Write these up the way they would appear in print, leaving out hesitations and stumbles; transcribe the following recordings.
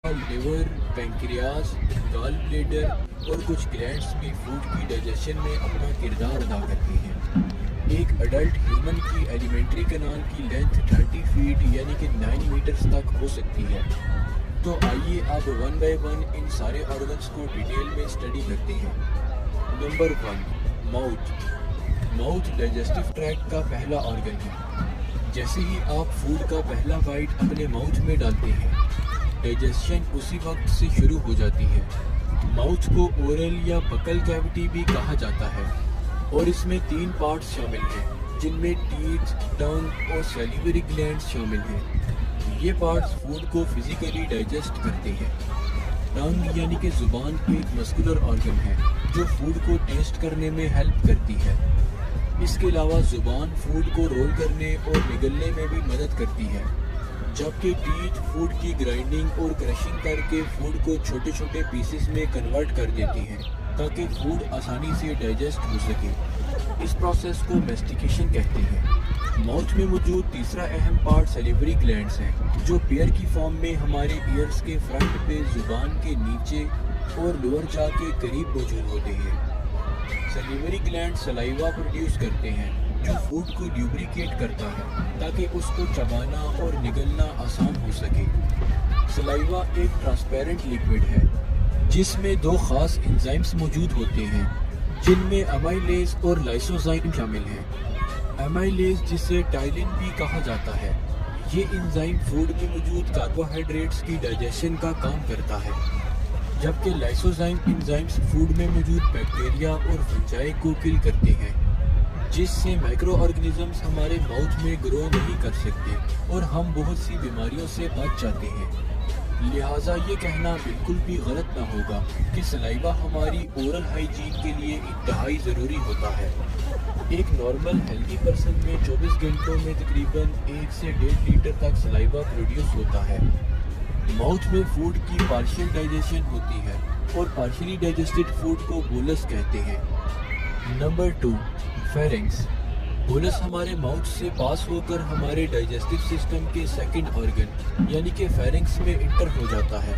Liver, pancreas, gall bladder और कुछ glands भी फूड की डाइजेशन में अपना किरदार अदा करती हैं। एक अडल्ट ह्यूमन की एलिमेंट्री कैनाल की लेंथ 30 फीट यानी कि 9 मीटर्स तक हो सकती है। तो आइए अब वन बाय वन इन सारे ऑर्गन्स को डिटेल में स्टडी करते हैं। Number 1, mouth. Mouth digestive tract का पहला ऑर्गन है। जैसे ही आप फूड का पहला बाइट अपने माउथ में डालते हैं, डाइजेशन उसी वक्त से शुरू हो जाती है। माउथ को ओरल या बकल कैविटी भी कहा जाता है और इसमें 3 पार्ट्स शामिल हैं, जिनमें टीथ, टंग और सैलिवरी ग्लैंड्स शामिल हैं। ये पार्ट्स फूड को फिजिकली डाइजेस्ट करते हैं। टंग यानी कि जुबान एक मस्कुलर ऑर्गन है जो फूड को टेस्ट करने में हेल्प करती है। इसके अलावा जुबान फूड को रोल करने और निगलने में भी मदद करती है, जबकि टीथ फूड की ग्राइंडिंग और क्रशिंग करके फूड को छोटे छोटे पीसेस में कन्वर्ट कर देती हैं ताकि फूड आसानी से डाइजेस्ट हो सके। इस प्रोसेस को मैस्टिकेशन कहते हैं। माउथ में मौजूद तीसरा अहम पार्ट सैलिवरी ग्लैंड्स है, जो पेयर की फॉर्म में हमारे ईयर्स के फ्रंट पे जुबान के नीचे और लोअर जा के करीब मौजूद होते हैं। सैलिवरी ग्लैंड सलाइवा प्रोड्यूस करते हैं जो फूड को ल्यूब्रिकेट करता है ताकि उसको चबाना और निगलना आसान हो सके। सलाइवा एक ट्रांसपेरेंट लिक्विड है जिसमें 2 खास एंजाइम्स मौजूद होते हैं, जिनमें अमाइलेज और लाइसोजाइम शामिल हैं। अमाइलेज, जिसे टाइलिन भी कहा जाता है, ये एंजाइम फूड में मौजूद कार्बोहाइड्रेट्स की डाइजेशन का काम करता है, जबकि लाइसोजाइम एंजाइम्स फूड में मौजूद बैक्टीरिया और फंजाई को किल करते हैं, जिससे माइक्रो ऑर्गेनिजम्स हमारे माउथ में ग्रो नहीं कर सकते और हम बहुत सी बीमारियों से बच जाते हैं। लिहाजा ये कहना बिल्कुल भी गलत ना होगा कि सलाइवा हमारी ओरल हाइजीन के लिए इंतहाई ज़रूरी होता है। एक नॉर्मल हेल्दी पर्सन में 24 घंटों में तकरीबन 1 से 1.5 लीटर तक सलाइवा प्रोड्यूस होता है। माउथ में फूड की पार्शियल डाइजेशन होती है और पार्शियली डाइजेस्टेड फूड को बोलस कहते हैं। Number 2, pharynx. बोलस हमारे माउथ से पास होकर हमारे डाइजेस्टिव सिस्टम के सेकंड ऑर्गन यानी कि फेरिंक्स में इंटर हो जाता है।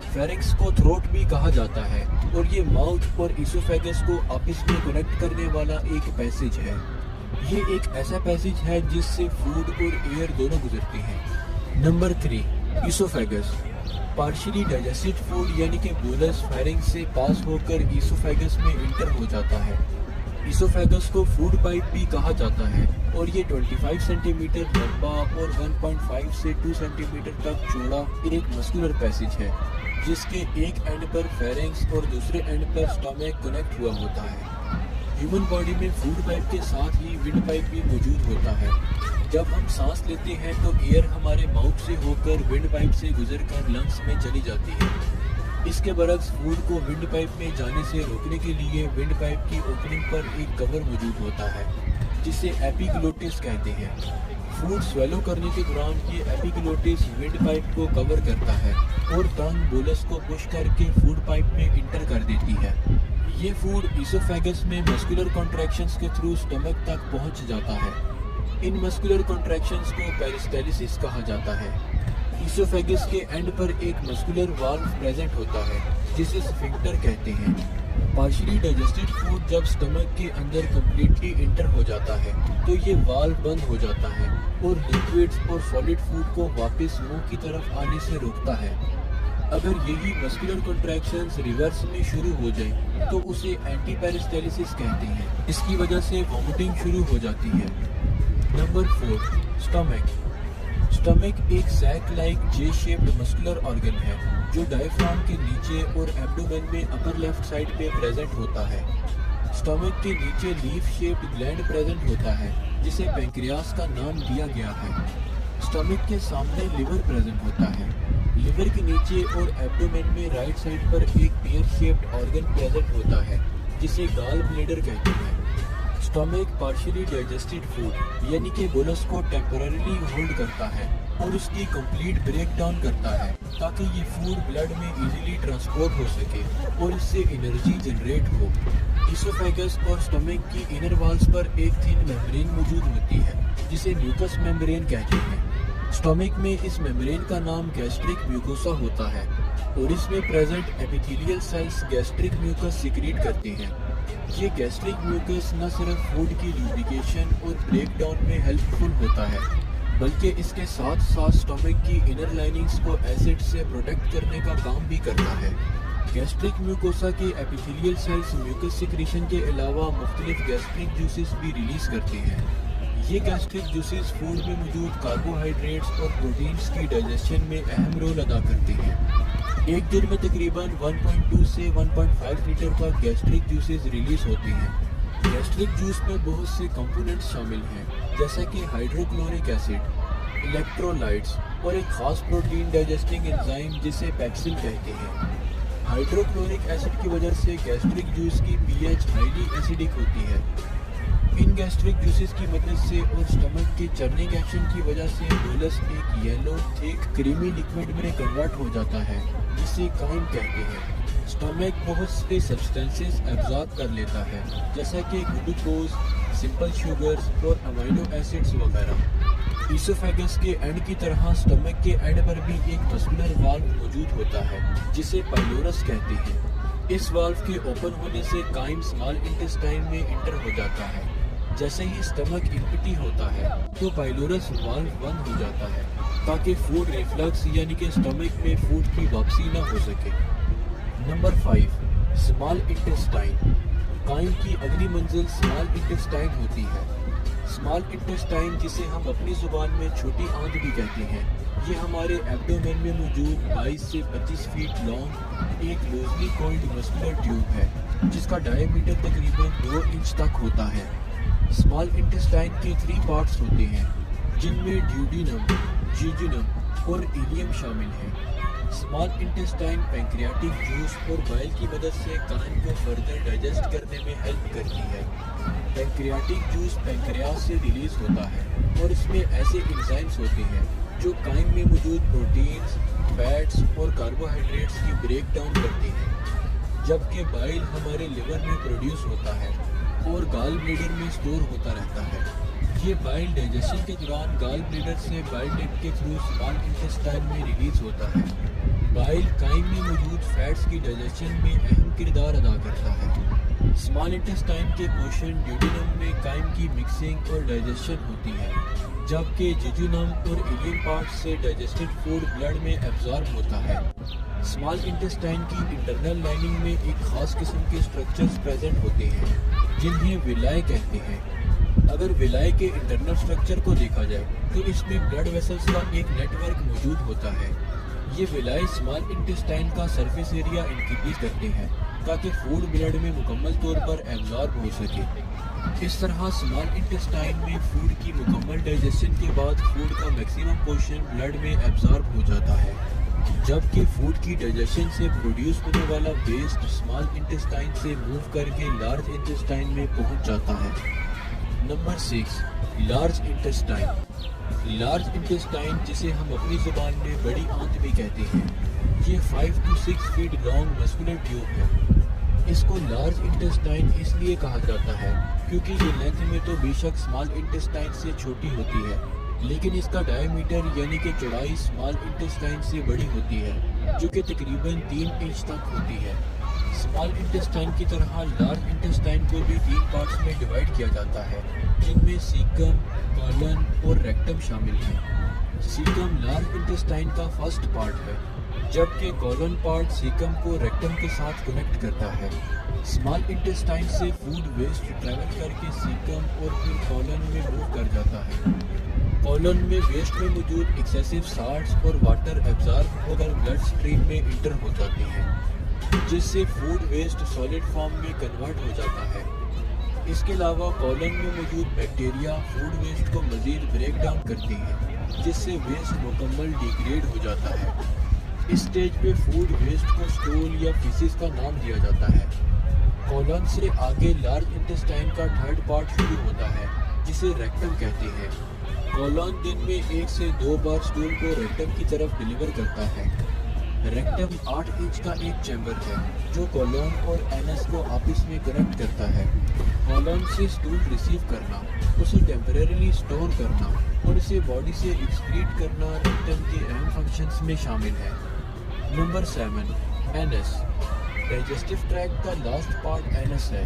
फेरिंक्स को थ्रोट भी कहा जाता है और ये माउथ और इसोफेगस को आपस में कनेक्ट करने वाला एक पैसेज है। ये एक ऐसा पैसेज है जिससे फूड और एयर दोनों गुजरते हैं। Number 3, oesophagus. Partially digested food यानी कि बोलस फेरिंक्स से पास होकर इसोफेगस में इंटर हो जाता है। इसोफेगस को फूड पाइप भी कहा जाता है और ये 25 सेंटीमीटर लंबा और 1.5 से 2 सेंटीमीटर तक चौड़ा एक मस्कुलर पैसेज है, जिसके एक एंड पर फेरिंक्स और दूसरे एंड पर स्टमक कनेक्ट हुआ होता है। ह्यूमन बॉडी में फूड पाइप के साथ ही विंड पाइप भी मौजूद होता है। जब हम सांस लेते हैं तो एयर हमारे माउथ से होकर विंड पाइप से गुजरकर लंग्स में चली जाती है। इसके बरक्स फूड को विंड पाइप में जाने से रोकने के लिए विंड पाइप की ओपनिंग पर एक कवर मौजूद होता है, जिसे एपिग्लोटिस कहते हैं। फूड स्वेलो करने के दौरान ये एपिग्लोटिस विंड पाइप को कवर करता है और टंग बोलस को पुश करके फूड पाइप में इंटर कर देती है। ये फूड इसोफेगस में मस्कुलर कॉन्ट्रैक्शंस के थ्रू स्टमक तक पहुंच जाता है। इन मस्कुलर कॉन्ट्रैक्शंस को पेरिस्टालिसिस कहा जाता है। इसोफेगस के एंड पर एक मस्कुलर वाल्व प्रेजेंट होता है जिसे स्फिंक्टर कहते हैं। पार्शियली डाइजेस्टेड फूड जब स्टमक के अंदर कम्प्लीटली इंटर हो जाता है तो ये वाल्व बंद हो जाता है और लिक्विड्स और सॉलिड फूड को वापस मुंह की तरफ आने से रोकता है। अगर यही मस्कुलर कॉन्ट्रैक्शंस रिवर्स में शुरू हो जाए तो उसे एंटी पेरिस्टालिसिस कहते हैं। इसकी वजह से वॉमिटिंग शुरू हो जाती है। Number 4, stomach. स्टमक एक sac like J shaped muscular organ है जो डायफ्राम के नीचे और एब्डोमेन में अपर लेफ्ट साइड पे प्रेजेंट होता है। स्टमक के नीचे लीफ शेप्ड ग्लैंड प्रेजेंट होता है जिसे पैंक्रियास का नाम दिया गया है। स्टमक के सामने लिवर प्रेजेंट होता है। लिवर के नीचे और एब्डोमेन में राइट साइड पर एक पेयर शेप्ड ऑर्गन प्रेजेंट होता है जिसे गॉल ब्लैडर कहते हैं। स्टमक पार्शियली डाइजेस्टेड फूड यानी कि बोलस को टेम्पररीली होल्ड करता है और उसकी कंप्लीट ब्रेक डाउन करता है ताकि ये फूड ब्लड में इजीली ट्रांसपोर्ट हो सके और इससे एनर्जी जनरेट हो। इसोफेगस और स्टमक की इनर वॉल्स पर एक थिन मेम्ब्रेन मौजूद होती है जिसे म्यूकस मेम्ब्रेन कहते हैं। स्टमक में इस मेम्ब्रेन का नाम गैस्ट्रिक म्यूकोसा होता है और इसमें present epithelial cells gastric mucus secrete करते हैं। ये गैस्ट्रिक म्यूकस न सिर्फ फूड की ल्यूब्रिकेशन और ब्रेकडाउन में हेल्पफुल होता है, बल्कि इसके साथ साथ स्टमक की इनर लाइनिंग्स को एसिड से प्रोटेक्ट करने का काम भी करता है। गैस्ट्रिक म्यूकोसा के एपिथेलियल सेल्स म्यूकस सिक्रीशन के अलावा मुख्तलिफ गैस्ट्रिक जूसेस भी रिलीज करते हैं। ये गैस्ट्रिक जूसेस फूड में मौजूद कार्बोहाइड्रेट्स और प्रोटीन्स की डाइजेशन में अहम रोल अदा करते हैं। एक दिन में तकरीबन 1.2 से 1.5 लीटर तक गैस्ट्रिक जूसेस रिलीज होते हैं। गैस्ट्रिक जूस में बहुत से कंपोनेंट्स शामिल हैं, जैसे कि हाइड्रोक्लोरिक एसिड, इलेक्ट्रोलाइट्स और एक खास प्रोटीन डाइजेस्टिंग एंजाइम जिसे पेप्सिन कहते हैं। हाइड्रोक्लोरिक एसिड की वजह से गैस्ट्रिक जूस की पीएच हाईली एसिडिक होती है। इन गैस्ट्रिक जूसेस की मदद से और स्टमक के चर्निंग एक्शन की वजह से बोलस एक येलो थिक क्रीमी लिक्विड में कन्वर्ट हो जाता है, जिसे काइम कहते हैं। स्टमक बहुत से सब्सटेंसेस एब्जॉर्ब कर लेता है, जैसा कि ग्लूकोज, सिंपल शुगर्स और अमीनो एसिड्स वगैरह। ईसोफेगस के एंड की तरह स्टमक के एंड पर भी एक मस्कुलर वाल्व मौजूद होता है, जिसे पाइलोरस कहते हैं। इस वाल्व के ओपन होने से काइम स्मॉल इंटेस्टाइन में इंटर हो जाता है। जैसे ही स्टमक एम्प्टी होता है तो पाइलोरस वाल्व बंद हो जाता है, ताकि फूड रिफ्लक्स यानी कि स्टमक में फूड की वापसी न हो सके। Number 5, small intestine. काइम की अगली मंजिल स्मॉल इंटेस्टाइन होती है। स्मॉल इंटेस्टाइन, जिसे हम अपनी जुबान में छोटी आंत भी कहते हैं, ये हमारे एब्डोमेन में मौजूद 22 से 25 फीट लॉन्ग एक लूजली कोइल्ड मस्कुलर ट्यूब है, जिसका डायमीटर तकरीबन 2 इंच तक होता है। स्मॉल इंटेस्टाइन के 3 पार्ट्स होते हैं, जिनमें ड्यूडिनम, जिजुनम और इलियम शामिल हैं। स्मॉल इंटेस्टाइन पैंक्रियाटिक जूस और बाइल की मदद से काइम को फर्दर डाइजेस्ट करने में हेल्प करती है। पैंक्रियाटिक जूस पैंक्रियास से रिलीज होता है और इसमें ऐसे एंजाइम्स होते हैं जो काइम में मौजूद प्रोटीन्स, फैट्स और कार्बोहाइड्रेट्स की ब्रेक डाउन करते हैं, जबकि बाइल हमारे लिवर में प्रोड्यूस होता है और गाल ब्लैडर में स्टोर होता रहता है। ये बाइल डाइजेशन के दौरान गाल ब्लैडर से बाइल डक्ट के थ्रू स्मॉल इंटेस्टाइन में रिलीज होता है। बाइल काइम में मौजूद फैट्स की डाइजेशन में अहम किरदार अदा करता है। स्मॉल इंटेस्टाइन के पोर्शन ड्यूडिनम में काइम की मिक्सिंग और डाइजेशन होती है, जबकि जिजुनम और इलियम पार्ट से डाइजेस्टेड फूड ब्लड में एब्जॉर्ब होता है। स्मॉल इंटेस्टाइन की इंटरनल लाइनिंग में एक खास किस्म के स्ट्रक्चर्स प्रेजेंट होते हैं, जिन्हें विलाय कहते हैं। अगर विलाय के इंटरनल स्ट्रक्चर को देखा जाए तो इसमें ब्लड वेसल्स का एक नेटवर्क मौजूद होता है। ये विलाय स्मॉल इंटेस्टाइन का सरफेस एरिया इंक्रीज करते हैं, ताकि फूड ब्लड में मुकम्मल तौर पर एब्जॉर्ब हो सके। इस तरह स्मॉल इंटेस्टाइन में फूड की मुकम्मल डाइजेशन के बाद फूड का मैक्सिमम पोर्शन ब्लड में एब्जॉर्ब हो जाता है, जबकि फूड की डाइजेशन से प्रोड्यूस होने वाला वेस्ट स्मॉल इंटेस्टाइन से मूव करके लार्ज इंटेस्टाइन में पहुंच जाता है। Number 6, large intestine. Large intestine, जिसे हम अपनी जुबान में बड़ी आंत भी कहते हैं, ये 5 to 6 feet long muscular tube है। इसको लार्ज इंटेस्टाइन इसलिए कहा जाता है क्योंकि ये लेंथ में तो बेशक स्मॉल इंटेस्टाइन से छोटी होती है, लेकिन इसका डायमीटर यानी कि चौड़ाई स्मॉल इंटेस्टाइन से बड़ी होती है, जो कि तकरीबन 3 इंच तक होती है। स्मॉल इंटेस्टाइन की तरह लार्ज इंटेस्टाइन को भी 3 पार्ट्स में डिवाइड किया जाता है, जिनमें सीकम, कॉलन और रेक्टम शामिल है। सीकम लार्ज इंटेस्टाइन का फर्स्ट पार्ट है, जबकि कॉलन पार्ट सीकम को रेक्टम के साथ कनेक्ट करता है। स्मॉल इंटेस्टाइन से फूड वेस्ट ट्रैवल करके सीकम और फिर कॉलन में मूव कर जाता है। कॉलन में वेस्ट में मौजूद एक्सेसिव साल्ट्स और वाटर एब्जॉर्ब होकर ब्लड स्ट्रीम में इंटर हो जाते हैं, जिससे फूड वेस्ट सॉलिड फॉर्म में कन्वर्ट हो जाता है। इसके अलावा कॉलन में मौजूद बैक्टीरिया फूड वेस्ट को मज़ीद ब्रेक डाउन करती हैं, जिससे वेस्ट मुकम्मल डिग्रेड हो जाता है। इस स्टेज पे फूड वेस्ट को स्टूल या फीसिस का नाम दिया जाता है। कॉलन से आगे लार्ज इंटेस्टाइन का थर्ड पार्ट शुरू होता है, जिसे रेक्टम कहते हैं। कॉलन दिन में 1 से 2 बार स्टूल को रेक्टम की तरफ डिलीवर करता है। रेक्टम 8 इंच का एक चैम्बर है जो कोलोन और एनस को आपस में कनेक्ट करता है। कोलोन से स्टूल रिसीव करना, उसे टेम्परेरीली स्टोर करना और उसे बॉडी से एक्सक्रीट करना रेक्टम के अहम फंक्शंस में शामिल है। Number 7, anus. डाइजेस्टिव ट्रैक्ट का लास्ट पार्ट एनस है।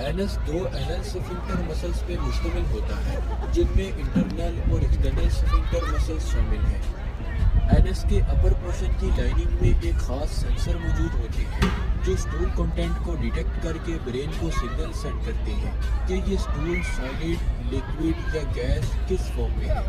एनस 2 एनल स्फिंक्टर मसल्स पे मुश्तमिल होता है जिनमें इंटरनल और एक्सटर्नल स्फिंक्टर मसल्स शामिल हैं। एनस के अपर पोर्शन की लाइनिंग में एक खास सेंसर मौजूद होते हैं जो स्टूल कंटेंट को डिटेक्ट करके ब्रेन को सिग्नल सेंड करते हैं कि ये स्टूल सॉलिड, लिक्विड या गैस किस फॉर्म में है।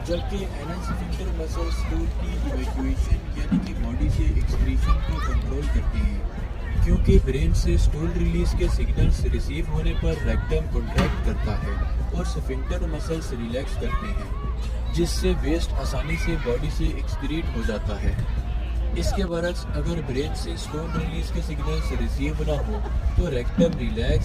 जबकि एनल स्फिंक्टर मसल स्टूल की इवैक्यूएशन यानी कि बॉडी से एक्सक्रीशन को कंट्रोल करती है, क्योंकि ब्रेन से स्टूल रिलीज के सिग्नल्स रिसीव होने पर रेक्टम कॉन्ट्रैक्ट करता है और स्फिंक्टर मसल्स रिलैक्स करते हैं, जिससे वेस्ट आसानी से बॉडी से एक्सक्रीट हो जाता है। इसके बरक्स अगर ब्रेन से स्टूल रिलीज के सिग्नल्स रिसीव ना हो तो रेक्टम रिलैक्स